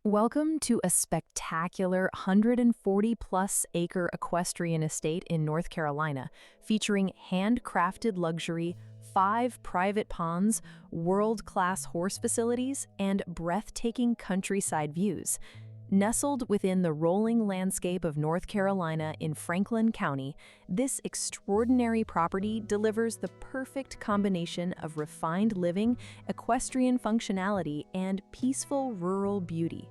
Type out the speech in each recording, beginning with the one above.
Welcome to a spectacular 140-plus acre equestrian estate in North Carolina, featuring handcrafted luxury, 5 private ponds, world-class horse facilities, and breathtaking countryside views. Nestled within the rolling landscape of North Carolina in Franklin County, this extraordinary property delivers the perfect combination of refined living, equestrian functionality, and peaceful rural beauty.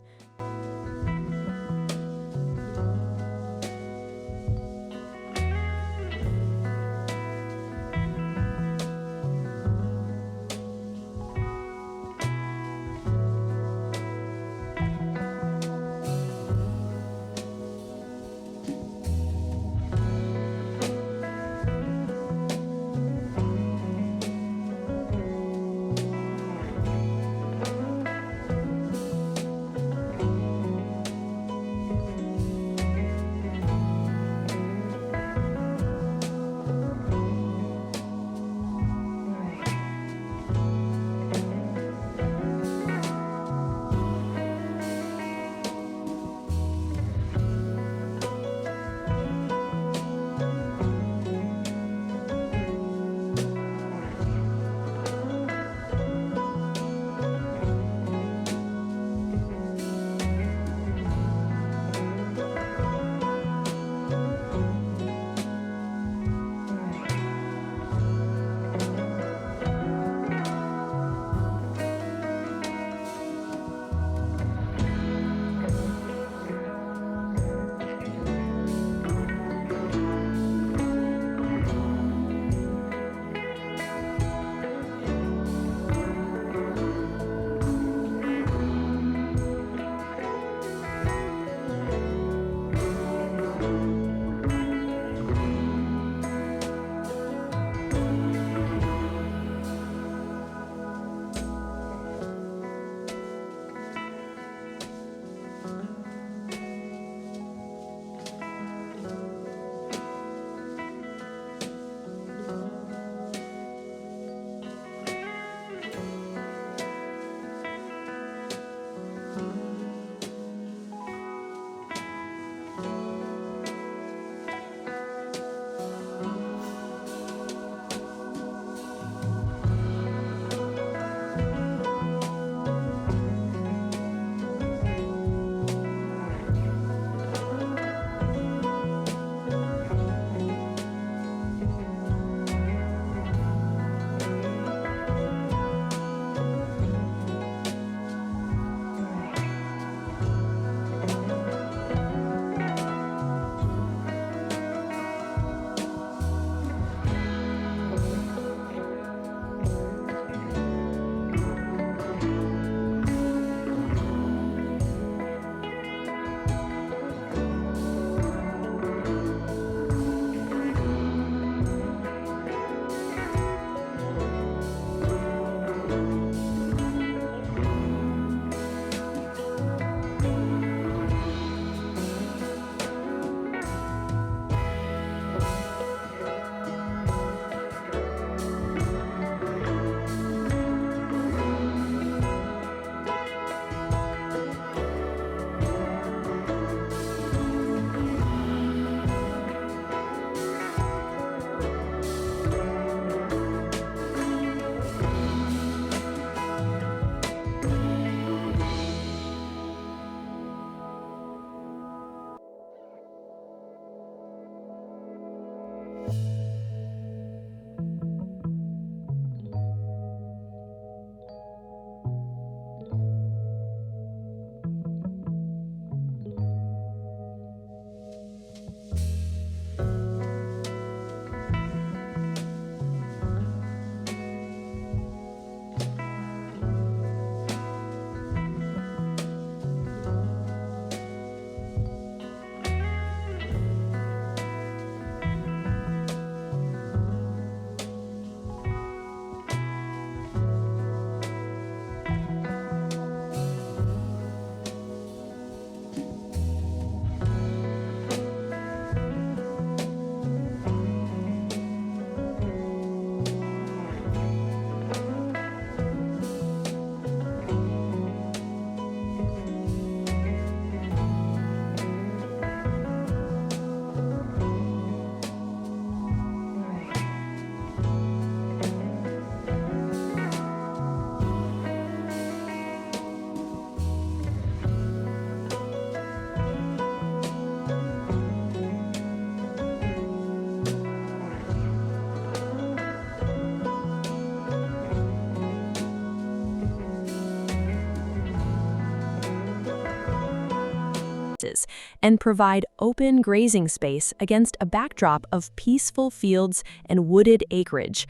and provide open grazing space against a backdrop of peaceful fields and wooded acreage.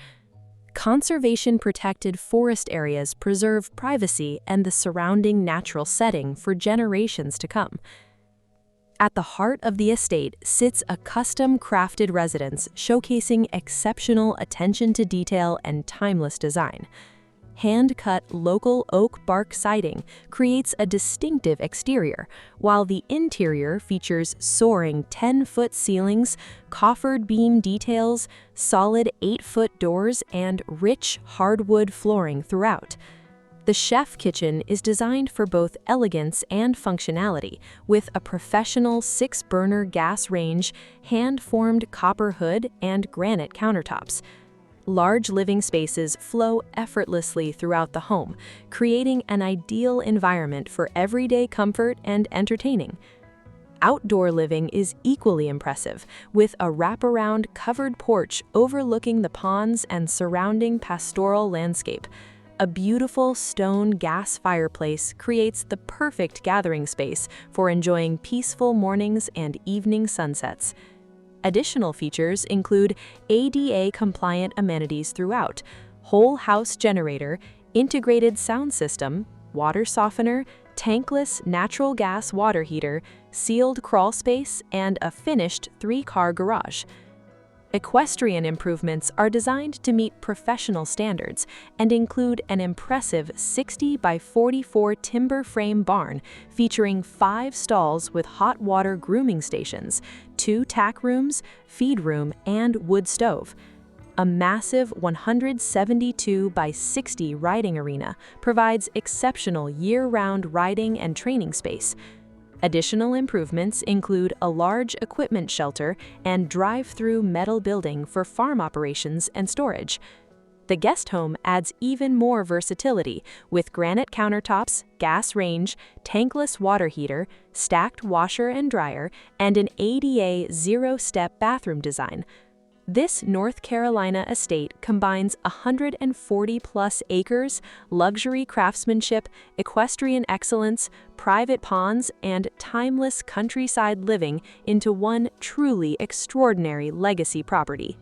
Conservation-protected forest areas preserve privacy and the surrounding natural setting for generations to come. At the heart of the estate sits a custom-crafted residence showcasing exceptional attention to detail and timeless design. Hand-cut local oak bark siding creates a distinctive exterior, while the interior features soaring 10-foot ceilings, coffered beam details, solid 8-foot doors, and rich hardwood flooring throughout. The chef kitchen is designed for both elegance and functionality, with a professional 6-burner gas range, hand-formed copper hood, and granite countertops. Large living spaces flow effortlessly throughout the home, creating an ideal environment for everyday comfort and entertaining. Outdoor living is equally impressive, with a wraparound covered porch overlooking the ponds and surrounding pastoral landscape. A beautiful stone gas fireplace creates the perfect gathering space for enjoying peaceful mornings and evening sunsets. Additional features include ADA-compliant amenities throughout, whole house generator, integrated sound system, water softener, tankless natural gas water heater, sealed crawl space, and a finished 3-car garage. Equestrian improvements are designed to meet professional standards and include an impressive 60 by 44 timber frame barn featuring 5 stalls with hot water grooming stations, 2 tack rooms, feed room, and wood stove. A massive 172 by 60 riding arena provides exceptional year-round riding and training space. Additional improvements include a large equipment shelter and drive-through metal building for farm operations and storage. The guest home adds even more versatility with granite countertops, gas range, tankless water heater, stacked washer and dryer, and an ADA zero-step bathroom design. This North Carolina estate combines 140-plus acres, luxury craftsmanship, equestrian excellence, private ponds, and timeless countryside living into one truly extraordinary legacy property.